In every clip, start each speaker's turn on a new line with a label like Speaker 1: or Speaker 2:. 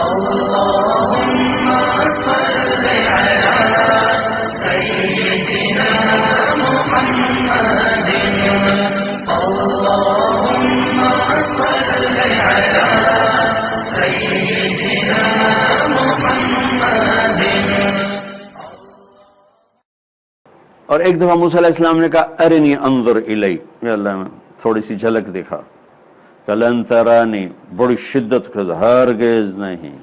Speaker 1: اللهم صل على سيدنا محمد اللهم صل على سيدنا محمد.
Speaker 2: اور ایک دفعہ موسیٰ علیہ السلام نے کہا ارنی انظر الی، یا اللہ میں تھوڑی سی جھلک دکھا. کہ لن ترانی، بڑی شدت کے ہرگز نہیں.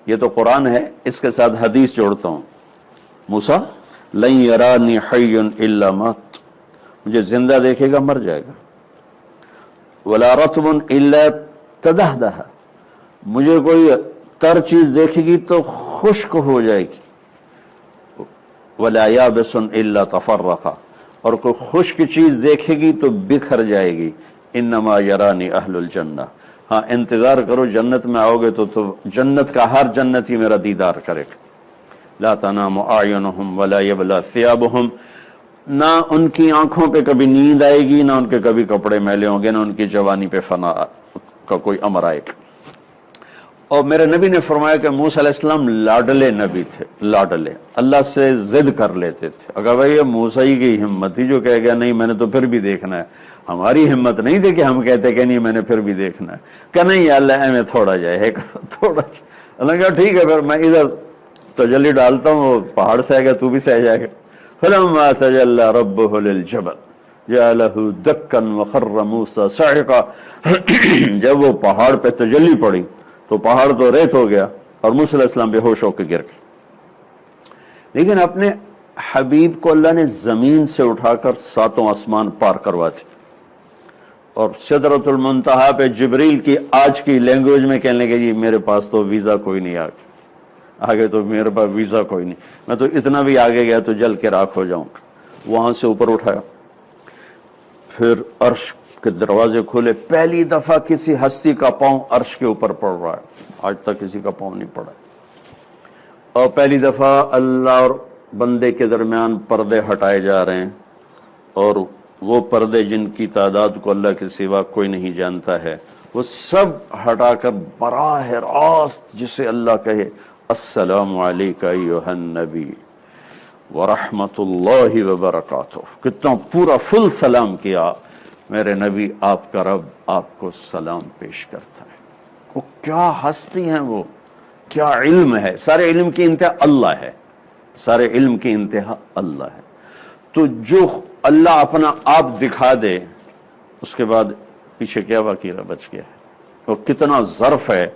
Speaker 2: یہ تو قرآن ہے، اس کے ساتھ حدیث جوڑتا ہوں. موسیٰ لن یرانی حی الا مات، مجھے زندہ دیکھے گا مر جائے گا. ولا رطب الا تدہدہ، مجھے کوئی تر چیز دیکھے گی تو خشک ہو جائے گی. ولا یابس الا تفرقا، اور کوئی خشک چیز دیکھے گی تو بکھر جائے گی. انما یرانی اہل الجنہ، ہاں انتظار کرو جنت میں آؤ گے تو جنت کا ہر جنتی میرا دیدار کرے گا. لا تنام اعینہم ولا یبلی ثیابہم، نہ ان کی آنکھوں پہ کبھی نیند آئے گی، نہ ان کے کبھی کپڑے میلے ہوں گے، نہ ان کی جوانی پہ فنا کا کوئی امر آئے گا. اور میرے نبی نے فرمایا کہ موسیٰ علیہ السلام لاڈلے نبی تھے، لاڈلے، اللہ سے ضد کر لیتے تھے. اگر بھائی یہ موسیٰ ہی کی ہمت تھی جو کہہ گیا نہیں میں نے تو پھر بھی دیکھنا ہے. ہماری ہمت نہیں تھی کہ ہم کہتے کہ نہیں میں نے پھر بھی دیکھنا ہے. کہ نہیں یا اللہ میں تھوڑا جائے تھوڑا. اللہ کہا ٹھیک ہے پھر میں ادھر تجلی ڈالتا ہوں، وہ پہاڑ سے آئے گا تو بھی سہ جائے گا. فلما تجلی ربہ للجبل جعلہ دکا وخر موسیٰ صعقا، جب وہ پہاڑ پہ تجلی پڑی تو پہاڑ تو ریت ہو گیا اور موسیٰ علیہ السلام بے ہوش ہو کے گر گئے. لیکن اپنے حبیب کو اللہ نے زمین سے اٹھا کر 7 آسمان پار کروا دی، اور سدرۃ المنتہا پہ جبریل کی آج کی لینگویج میں کہنے لگے جی میرے پاس تو ویزا کوئی نہیں، آگے تو میرے پاس ویزا کوئی نہیں، میں تو اتنا بھی آگے گیا تو جل کے راکھ ہو جاؤں گا. وہاں سے اوپر اٹھایا، پھر عرش کے دروازے کھولے. پہلی دفعہ کسی ہستی کا پاؤں عرش کے اوپر پڑ رہا ہے، آج تک کسی کا پاؤں نہیں پڑا. اور پہلی دفعہ اللہ اور بندے کے درمیان پردے ہٹائے جا رہے ہیں، اور وہ پردے جن کی تعداد کو اللہ کے سوا کوئی نہیں جانتا ہے، وہ سب ہٹا کر براہ راست جسے اللہ کہے السلام علیکہ ایھا النبی ورحمۃ اللہ وبرکاتہ، کتنا پورا فل سلام کیا. میرے نبی آپ کا رب آپ کو سلام پیش کرتا ہے. وہ کیا ہستی ہیں، وہ کیا علم ہے. سارے علم کی انتہا اللہ ہے، سارے علم کی انتہا اللہ ہے. تو جو اللہ اپنا آپ دکھا دے اس کے بعد پیچھے کیا باقی رہ بچ گیا ہے. اور کتنا ظرف ہے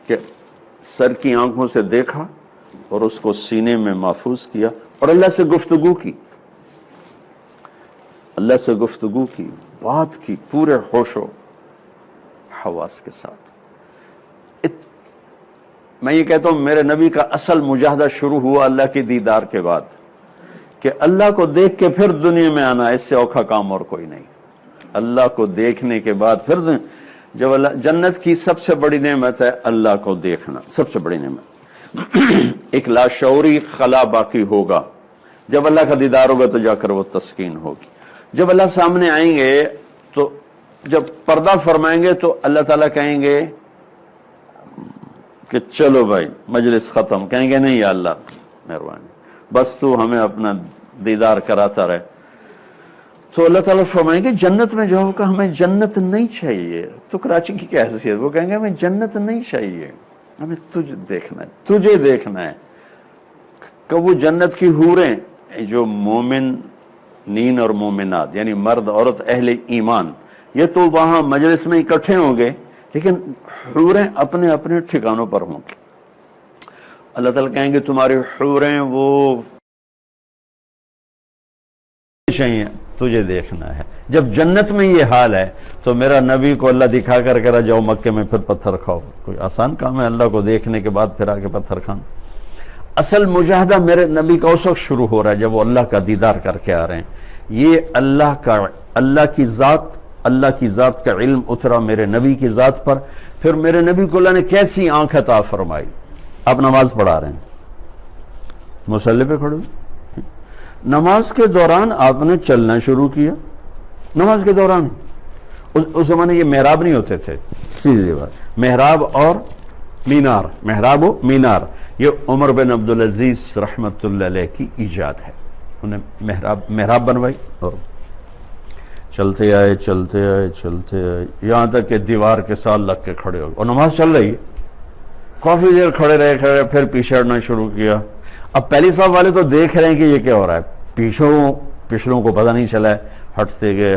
Speaker 2: کہ سر کی آنکھوں سے دیکھا اور اس کو سینے میں محفوظ کیا اور اللہ سے گفتگو کی، اللہ سے گفتگو کی، بات کی پورے ہوش و حواس کے ساتھ. میں یہ کہتا ہوں میرے نبی کا اصل مجاہدہ شروع ہوا اللہ کی دیدار کے بعد، کہ اللہ کو دیکھ کے پھر دنیا میں آنا، اس سے اوکھا کام اور کوئی نہیں. اللہ کو دیکھنے کے بعد پھر جب اللہ، جنت کی سب سے بڑی نعمت ہے اللہ کو دیکھنا، سب سے بڑی نعمت. ایک لاشعوری خلا باقی ہوگا، جب اللہ کا دیدار ہوگا تو جا کر وہ تسکین ہوگی. جب اللہ سامنے آئیں گے تو جب پردہ فرمائیں گے تو اللہ تعالیٰ کہیں گے کہ چلو بھائی مجلس ختم. کہیں گے نہیں یا اللہ مہربانی بس تو ہمیں اپنا دیدار کراتا رہے. تو اللہ تعالیٰ فرمائیں گے جنت میں جاؤ گا، ہمیں جنت نہیں چاہیے. تو کراچی کی کیا حیثیت، وہ کہیں گے ہمیں جنت نہیں چاہیے، ہمیں تجھے دیکھنا ہے، تجھے دیکھنا ہے. کہ وہ جنت کی حوریں جو مومن نین اور مومنات یعنی مرد عورت اہل ایمان، یہ تو وہاں مجلس میں اکٹھے ہوں گے، لیکن حوریں اپنے اپنے ٹھکانوں پر ہوں گے. اللہ تعالیٰ کہیں گے تمہاری حوریں وہ چاہیے، تجھے دیکھنا ہے. جب جنت میں یہ حال ہے تو میرا نبی کو اللہ دکھا کر کہہ رہا جاؤ مکے میں پھر پتھر کھاؤ. کوئی آسان کام ہے اللہ کو دیکھنے کے بعد پھر آگے پتھر کھانا. اصل مجاہدہ میرے نبی کا اس وقت شروع ہو رہا ہے جب وہ اللہ کا دیدار کر کے آ رہے ہیں. یہ اللہ کی ذات کا علم اترا میرے نبی کی ذات پر. پھر میرے نبی کو اللہ نے کیسی آنکھ عطا فرمائی. آپ نماز پڑھا رہے ہیں، مصلی پہ کھڑے ہوئے، نماز کے دوران آپ نے چلنا شروع کیا. نماز کے دوران اس زمانے یہ محراب نہیں ہوتے تھے، سیدھی بات، محراب اور مینار، محراب و مینار، یہ عمر بن عبدالعزیز رحمت اللہ علیہ کی ایجاد ہے. انہیں محراب بنوائی اور چلتے آئے یہاں تک کہ دیوار کے ساتھ لگ کے کھڑے ہو گئے اور نماز چل رہی ہے. کافی دیر کھڑے رہے پھر پیچھے ہٹنا شروع کیا. اب پہلی صف والے تو دیکھ رہے ہیں کہ یہ کیا ہو رہا ہے، پچھلوں کو پتہ نہیں چلا ہے، ہٹتے گئے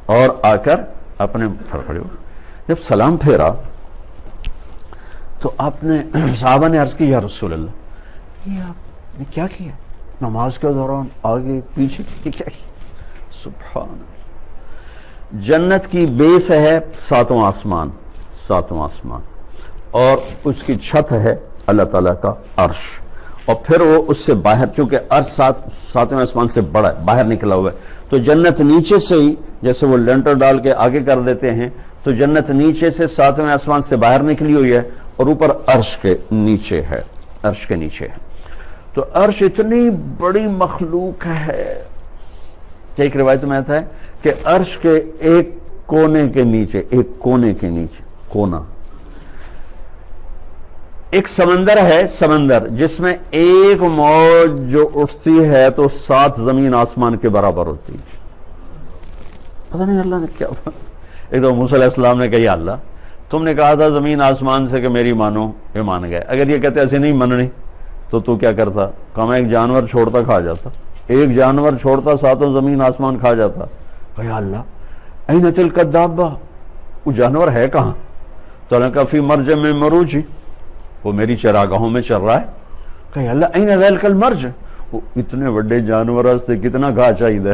Speaker 2: اور آ کر اپنے پھر کھڑے ہو. جب سلام پھیرا تو آپ نے صحابہ نے عرض کی یا رسول اللہ یہ آپ نے کیا کیا نماز کے دوران، آگے پیچھے کیا کیا؟ سبحان اللہ. جنت کی بیس ہے ساتواں آسمان اور اس کی چھت ہے اللہ تعالیٰ کا عرش، اور پھر وہ اس سے باہر، چونکہ عرش ساتویں آسمان سے بڑا ہے، باہر نکلا ہوا ہے، تو جنت نیچے سے ہی جیسے وہ لینٹر ڈال کے آگے کر دیتے ہیں، تو جنت نیچے سے ساتویں آسمان سے باہر نکلی ہوئی ہے اور اوپر عرش کے نیچے ہے. تو عرش اتنی بڑی مخلوق ہے کہ ایک روایت میں آتا ہے کہ عرش کے ایک کونے کے نیچے کونا ایک سمندر ہے، جس میں ایک موج جو اٹھتی ہے تو 7 زمین آسمان کے برابر ہوتی ہے. پتہ نہیں اللہ نے کیا. ایک تو موسیٰ علیہ السلام نے کہا یا اللہ تم نے کہا تھا زمین آسمان سے کہ میری مانو، یہ مان گئے، اگر یہ کہتے ایسے نہیں مننی تو کیا کرتا؟ کہا میں ایک جانور چھوڑتا کھا جاتا، ایک جانور چھوڑتا 7 زمین آسمان کھا جاتا. کہا یا اللہ این تلک الدابہ، وہ جانور ہے کہاں؟ تو اللہ کہا فی مرج میں مروجی، وہ میری چراگاہوں میں چل رہا ہے. کہا یا اللہ این ذلک المرج، وہ اتنے بڑے جانور سے کتنا گھا چاہیے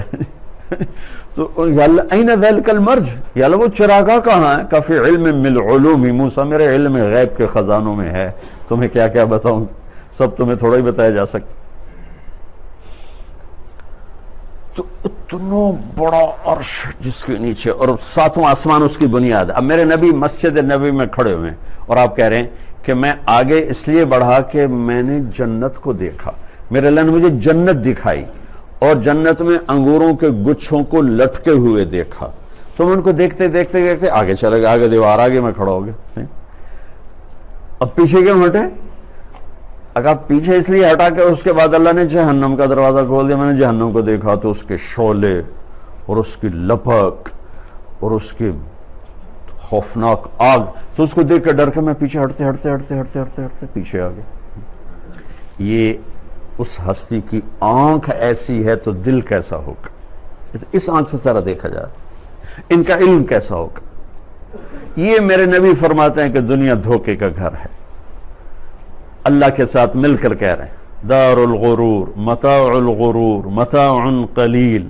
Speaker 2: تو یا اللہ این ذلک المرج، یا اللہ وہ چراگاہ کہاں ہے؟ کہا فی علم من العلوم موسیٰ، میرے علم غیب کے خزانوں میں ہے، تمہیں کیا کیا بتاؤں، سب تمہیں تھوڑا ہی بتایا جا سکتا. تو اتنا بڑا عرش جس کے نیچے اور 7واں آسمان اس کی بنیاد. اب میرے نبی مسجد نبی میں کھڑے ہوئے ہیں اور آپ کہہ رہے ہیں کہ میں آگے اس لیے بڑھا کہ میں نے جنت کو دیکھا، میرے اللہ نے مجھے جنت دکھائی اور جنت میں انگوروں کے گچھوں کو لٹکے ہوئے دیکھا. تو میں ان کو دیکھتے آگے چلے گئے، آگے دیوار آگے میں کھڑا ہو گیا. اب پیچھے کیوں ہٹے؟ اگر پیچھے اس لیے ہٹا کہ اس کے بعد اللہ نے جہنم کا دروازہ کھول دیا. میں نے جہنم کو دیکھا تو اس کے شعلے اور اس کی لپک اور اس کی خوفناک آگ، تو اس کو دیکھ کے ڈر کے میں پیچھے ہٹتے پیچھے آ گیا. یہ اس ہستی کی آنکھ ایسی ہے تو دل کیسا ہوگا؟ اس آنکھ سے سارا دیکھا جائے، ان کا علم کیسا ہوگا؟ یہ میرے نبی فرماتے ہیں کہ دنیا دھوکے کا گھر ہے. اللہ کے ساتھ مل کر کہہ رہے ہیں دار الغرور متاع قلیل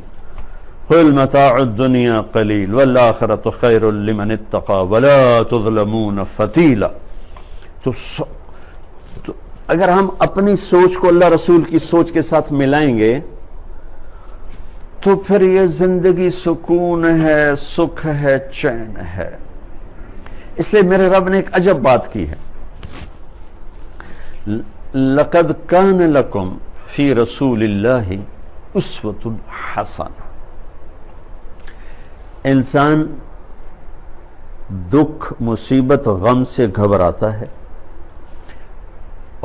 Speaker 2: قل متاع الدنیا قلیل والآخرۃ خیر لمن اتقى ولا تظلمون فتیلا. تو اگر ہم اپنی سوچ کو اللہ رسول کی سوچ کے ساتھ ملائیں گے تو پھر یہ زندگی سکون ہے، سکھ ہے، چین ہے. اس لیے میرے رب نے ایک عجب بات کی ہے، لَقَدْ كَانَ لَكُمْ فِي رَسُولِ اللَّهِ أُسْوَةٌ حَسَنَةٌ. انسان دکھ، مصیبت، غم سے گھبراتا ہے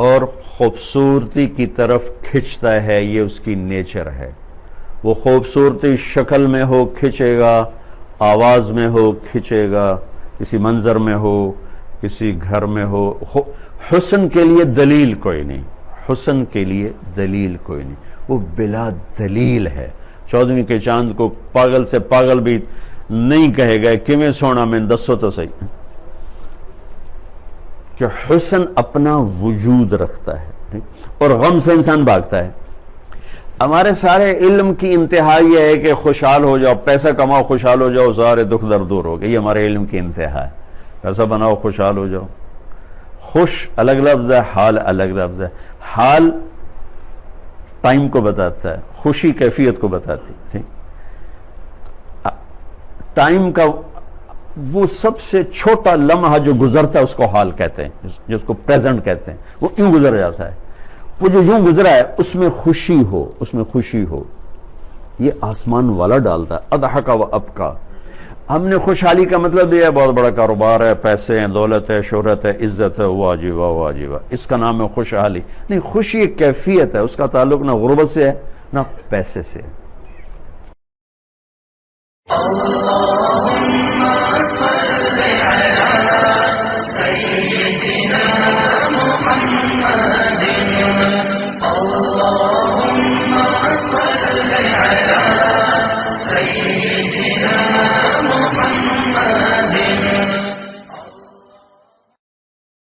Speaker 2: اور خوبصورتی کی طرف کھنچتا ہے، یہ اس کی نیچر ہے. وہ خوبصورتی شکل میں ہو کھنچے گا، آواز میں ہو کھنچے گا، کسی منظر میں ہو، کسی گھر میں ہو. حسن کے لیے دلیل کوئی نہیں، حسن کے لیے دلیل کوئی نہیں، وہ بلا دلیل ہے. 14ویں کے چاند کو پاگل سے پاگل بھی نہیں کہے گا کہ میں سونا میں دسو تو صحیح، کہ حسن اپنا وجود رکھتا ہے اور غم سے انسان بھاگتا ہے. ہمارے سارے علم کی انتہا یہ ہے کہ خوشحال ہو جاؤ، پیسہ کماؤ، خوشحال ہو جاؤ، سارے دکھ درد دور ہو گئے. یہ ہمارے علم کی انتہا ہے. پیسہ بناؤ، خوشحال ہو جاؤ. خوش الگ لفظ ہے، حال الگ لفظ ہے. حال ٹائم کو بتاتا ہے، خوشی کیفیت کو بتاتی. ٹھیک، ٹائم کا وہ سب سے چھوٹا لمحہ جو گزرتا ہے اس کو حال کہتے ہیں، جس کو پریزنٹ کہتے ہیں. وہ یوں گزر جاتا ہے، وہ جو یوں گزرا ہے اس میں خوشی ہو، اس میں خوشی ہو. یہ آسمان والا ڈالتا ہے. اضحک و ابکا. ہم نے خوشحالی کا مطلب یہ ہے بہت بڑا کاروبار ہے، پیسے ہیں، دولت ہے، شہرت ہے، عزت ہے، واہ جی واہ واہ جی واہ، اس کا نام ہے خوشحالی. نہیں، خوشی ایک کیفیت ہے، اس کا تعلق نہ غربت سے ہے نہ پیسے سے ہے.